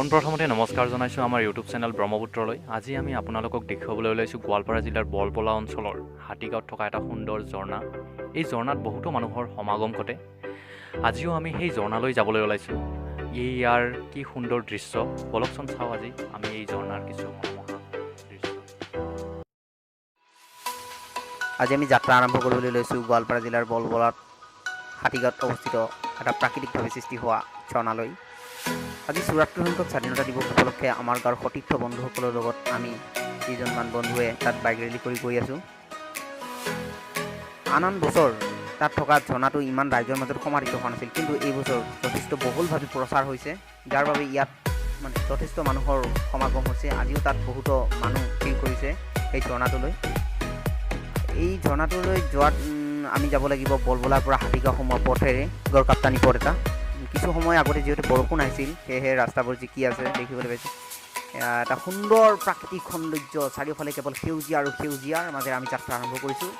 পোনপ্ৰথমতে নমস্কাৰ জনাইছোঁ আমাৰ ইউটিউব চেনেল ব্ৰহ্মপুত্ৰলৈ। আজি আমি আপোনালোকক দেখুৱাবলৈ ওলাইছোঁ গোৱালপাৰা জিলাৰ বলপলা অঞ্চলৰ হাতীগাঁৱত থকা এটা সুন্দৰ ঝৰ্ণা। এই ঝৰ্ণাত বহুতো মানুহৰ সমাগম ঘটে। আজিও আমি সেই ঝৰ্ণালৈ যাবলৈ ওলাইছোঁ। ইয়াৰ কি সুন্দৰ দৃশ্য, বলকচোন চাওঁ আজি আমি এই ঝৰ্ণাৰ কিছু মনোমোহা দৃশ্য। আজি আমি যাত্ৰা আৰম্ভ কৰিবলৈ লৈছোঁ গোৱালপাৰা জিলাৰ বলবলাত হাতীগাঁৱত অৱস্থিত এটা প্ৰাকৃতিকভাৱে সৃষ্টি হোৱা ঝৰ্ণালৈ। আজি ৭৪ সংখ্যক স্বাধীনতা দিৱস উপলক্ষে আমাৰ গাঁৱৰ সতীৰ্থ বন্ধুসকলৰ লগত আমি কেইজনমান বন্ধুৱে তাত বাইক ৰেলী কৰি গৈ আছোঁ। আন বছৰ তাত থকা ঝৰ্ণাটো ইমান ৰাইজৰ মাজত সমাদৃত হোৱা নাছিল, কিন্তু এই বছৰ যথেষ্ট বহুলভাৱে প্ৰচাৰ হৈছে, যাৰ বাবে ইয়াত যথেষ্ট মানুহৰ সমাগম হৈছে। আজিও তাত বহুতো মানুহ ভিৰ কৰিছে এই ঝৰ্ণাটোলৈ। এই ঝৰ্ণাটোলৈ যোৱাত আমি যাব লাগিব বলবলাৰ পৰা হাতীগাঁও সোমোৱা পথেৰে, গড়কাপ্তানি পথ এটা। কিছু সময় আগতে যিহেতু বৰষুণ আহিছিল, সেয়েহে ৰাস্তাবোৰ জিকি আছে দেখিবলৈ পাইছোঁ। এটা সুন্দৰ প্ৰাকৃতিক সৌন্দৰ্য, চাৰিওফালে কেৱল সেউজীয়া আৰু সেউজীয়াৰ মাজেৰে আমি যাত্ৰা আৰম্ভ কৰিছোঁ।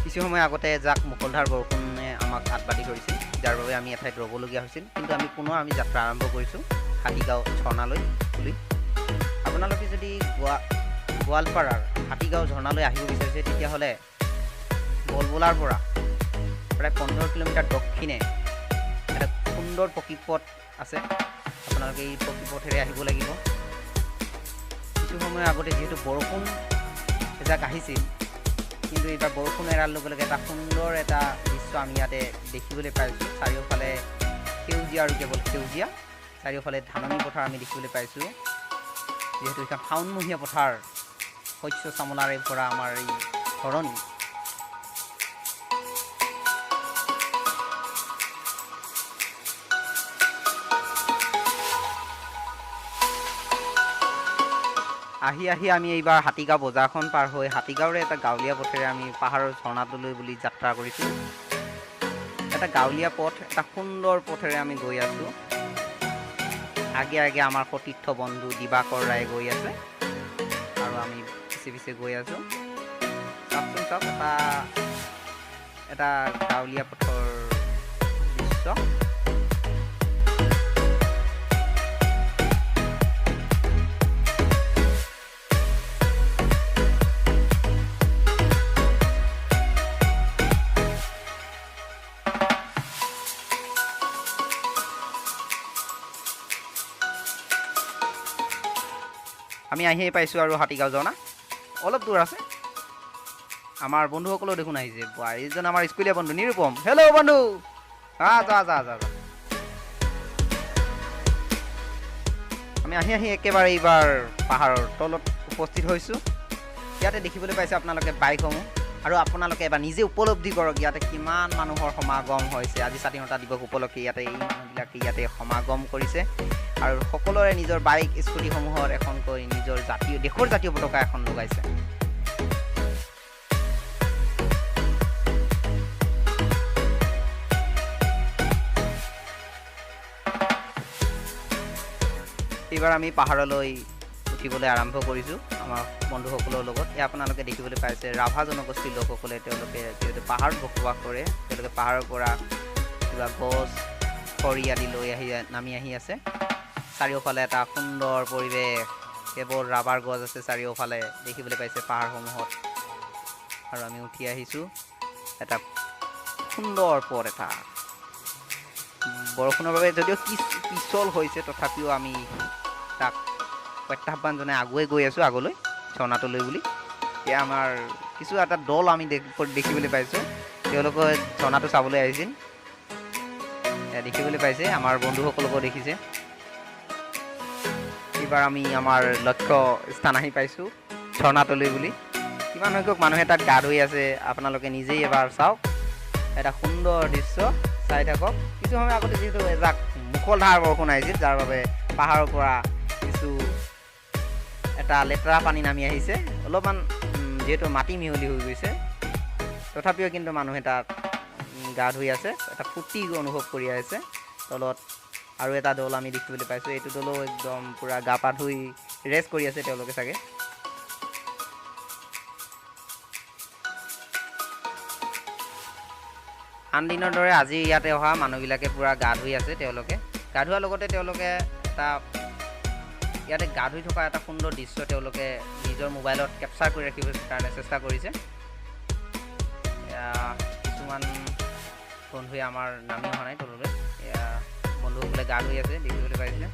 কিছু সময় আগতে যাক মুষলধাৰ বৰষুণে আমাক আটবাতি কৰিছিল, যাৰ বাবে আমি এঠাইত ৰ'বলগীয়া হৈছিল, কিন্তু আমি পুনৰ যাত্ৰা আৰম্ভ কৰিছোঁ হাতীগাঁও ঝৰ্ণালৈ বুলি। আপোনালোকে যদি গোৱালপাৰাৰ হাতীগাঁও ঝৰ্ণালৈ আহিব বিচাৰিছে, তেতিয়াহ'লে বলবলাৰ পৰা প্ৰায় 15 কিলোমিটাৰ দক্ষিণে এটা সুন্দৰ পকীপথ আছে। আপোনালোকে এই পকীপথেৰে আহিব লাগিব। কিছু সময় আগতে যিহেতু বৰষুণ এজাক আহিছিল, কিন্তু এইবাৰ বৰষুণ এৰাৰ লগে লগে এটা সুন্দৰ এটা দৃশ্য আমি ইয়াতে দেখিবলৈ পাইছোঁ। চাৰিওফালে সেউজীয়া আৰু কেৱল সেউজীয়া, চাৰিওফালে ধাননি পথাৰ আমি দেখিবলৈ পাইছোঁ। যিহেতু এখন শাওণমহীয়া পথাৰ, শস্য চামলাৰে ভৰা আমাৰ এই ধৰণী। আহি আমি এইবাৰ হাতীগাঁও বজাৰখন পাৰ হৈ হাতীগাঁৱৰে এটা গাঁৱলীয়া পথেৰে আমি পাহাৰৰ ঝৰ্ণাটোলৈ বুলি যাত্ৰা কৰিছোঁ। এটা গাঁৱলীয়া পথ, এটা সুন্দৰ পথেৰে আমি গৈ আছোঁ। আগে আগে আমাৰ সতীৰ্থ বন্ধু দিবাকৰ ৰায় গৈ আছে আৰু আমি পিছে পিছে গৈ আছোঁ। চাওকচোন চাওক, এটা গাঁৱলীয়া পথৰ দৃশ্য। আমি আহিয়ে পাইছোঁ আৰু হাতীগাঁও ঝৰ্ণা অলপ দূৰ আছে। আমাৰ বন্ধুসকলেও দেখোন আহিছে। এইজন আমাৰ স্কুলীয়া বন্ধু নিৰূপম। হেল্ল' বন্ধু, যা। আমি আহি একেবাৰে এইবাৰ পাহাৰৰ তলত উপস্থিত হৈছোঁ। ইয়াতে দেখিবলৈ পাইছে আপোনালোকে বাইকসমূহ, আৰু আপোনালোকে এবাৰ নিজে উপলব্ধি কৰক ইয়াতে কিমান মানুহৰ সমাগম হৈছে। আজি স্বাধীনতা দিৱস উপলক্ষে ইয়াতে এই মানুহবিলাকে ইয়াতে সমাগম কৰিছে, আৰু সকলোৰে নিজৰ বাইক স্কুটিসমূহৰ এখনকৈ নিজৰ দেশৰ জাতীয় পতাকা এখন লগাইছে। এইবাৰ আমি পাহাৰলৈ উঠিবলৈ আৰম্ভ কৰিছোঁ আমাৰ বন্ধুসকলৰ লগত। এয়া আপোনালোকে দেখিবলৈ পাইছে ৰাভা জনগোষ্ঠীৰ লোকসকলে, তেওঁলোকে যিহেতু পাহাৰত বসবাস কৰে, তেওঁলোকে পাহাৰৰ পৰা কিবা গছ খৰি আদি লৈ নামি আহি আছে। চাৰিওফালে এটা সুন্দৰ পৰিৱেশ, কেৱল ৰাবাৰ গছ আছে চাৰিওফালে দেখিবলৈ পাইছে পাহাৰসমূহত। আৰু আমি উঠি আহিছোঁ এটা সুন্দৰ পথ এটা। বৰষুণৰ বাবে যদিও পিছল হৈছে, তথাপিও আমি তাক প্ৰত্যাহ্বান জনাই আগুৱাই গৈ আছোঁ আগলৈ ঝৰ্ণাটোলৈ বুলি। এতিয়া আমাৰ কিছু এটা দল আমি দেখিবলৈ পাইছোঁ, তেওঁলোকে ঝৰ্ণাটো চাবলৈ আহিছিল। দেখিবলৈ পাইছে আমাৰ বন্ধুসকলকো দেখিছে। এইবাৰ আমি আমাৰ লক্ষ্য স্থান আহি পাইছোঁ ঝৰ্ণাটোলৈ বুলি। কিমান সংখ্যক মানুহে তাত গা ধুই আছে আপোনালোকে নিজেই এবাৰ চাওক। এটা সুন্দৰ দৃশ্য চাই থাকক। কিছু সময় আগতে যিহেতু এজাক মুষলধাৰ বৰষুণ আহিছিল, যাৰ বাবে পাহাৰৰ পৰা এটা লেতেৰা পানী নামি আহিছে। অলপমান যিহেতু মাটি মিহলি হৈ গৈছে, তথাপিও কিন্তু মানুহে তাত গা ধুই আছে, এটা ফূৰ্তি অনুভৱ কৰি আছে। তলত আৰু এটা দল আমি দেখিবলৈ পাইছোঁ, এইটো দলো একদম পূৰা গা পা ধুই ৰেষ্ট কৰি আছে তেওঁলোকে চাগে। আন দিনৰ দৰে আজি ইয়াতে অহা মানুহবিলাকে পূৰা গা ধুই আছে। তেওঁলোকে গা ধোৱাৰ লগতে তেওঁলোকে এটা ইয়াতে গা ধুই থকা এটা সুন্দৰ দৃশ্য তেওঁলোকে নিজৰ মোবাইলত কেপচাৰ কৰি ৰাখিবৰ কাৰণে চেষ্টা কৰিছে। কিছুমান বন্ধুৱে আমাৰ নামি অহা নাই তললৈ, বন্ধুসকলে গা ধুই আছে দেখিবলৈ পাইছে।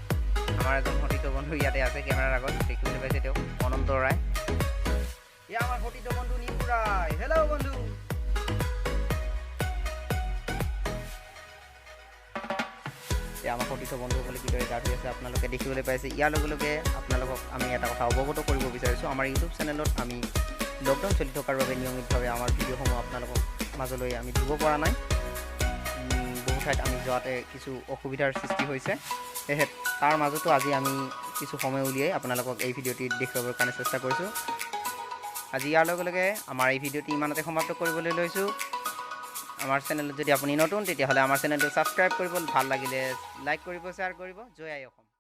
আমাৰ এজন সতীৰ্থ বন্ধু ইয়াতে আছে কেমেৰাৰ আগত, দেখিবলৈ পাইছে তেওঁ অনন্ত ৰায়। এয়া আমাৰ সতীৰ্থ বন্ধু নিপু ৰায়। হেল্ল' বন্ধু। এতিয়া আমাৰ সতীৰ্থ বন্ধুসকলে কিদৰে গা ধুই আছে আপোনালোকে দেখিবলৈ পাইছে। ইয়াৰ লগে লগে আপোনালোকক আমি এটা কথা অৱগত কৰিব বিচাৰিছোঁ, আমাৰ ইউটিউব চেনেলত আমি লকডাউন চলি থকাৰ বাবে নিয়মিতভাৱে আমাৰ ভিডিঅ'সমূহ আপোনালোকৰ মাজলৈ আমি দিব পৰা নাই। বহু ঠাইত আমি যোৱাতে কিছু অসুবিধাৰ সৃষ্টি হৈছে, সেয়েহে তাৰ মাজতো আজি আমি কিছু সময় উলিয়াই আপোনালোকক এই ভিডিঅ'টি দেখুৱাবৰ কাৰণে চেষ্টা কৰিছোঁ। আজি ইয়াৰ লগে লগে আমাৰ এই ভিডিঅ'টি ইমানতে সমাপ্ত কৰিবলৈ লৈছোঁ। আমাৰ চেনেলত যদি আপুনি নতুন তেতিয়াহ'লে আমাৰ চেনেলটো ছাবস্ক্ৰাইব কৰিব, ভাল লাগিলে লাইক কৰিব, শ্বেয়াৰ কৰিব। জয় আই অসম।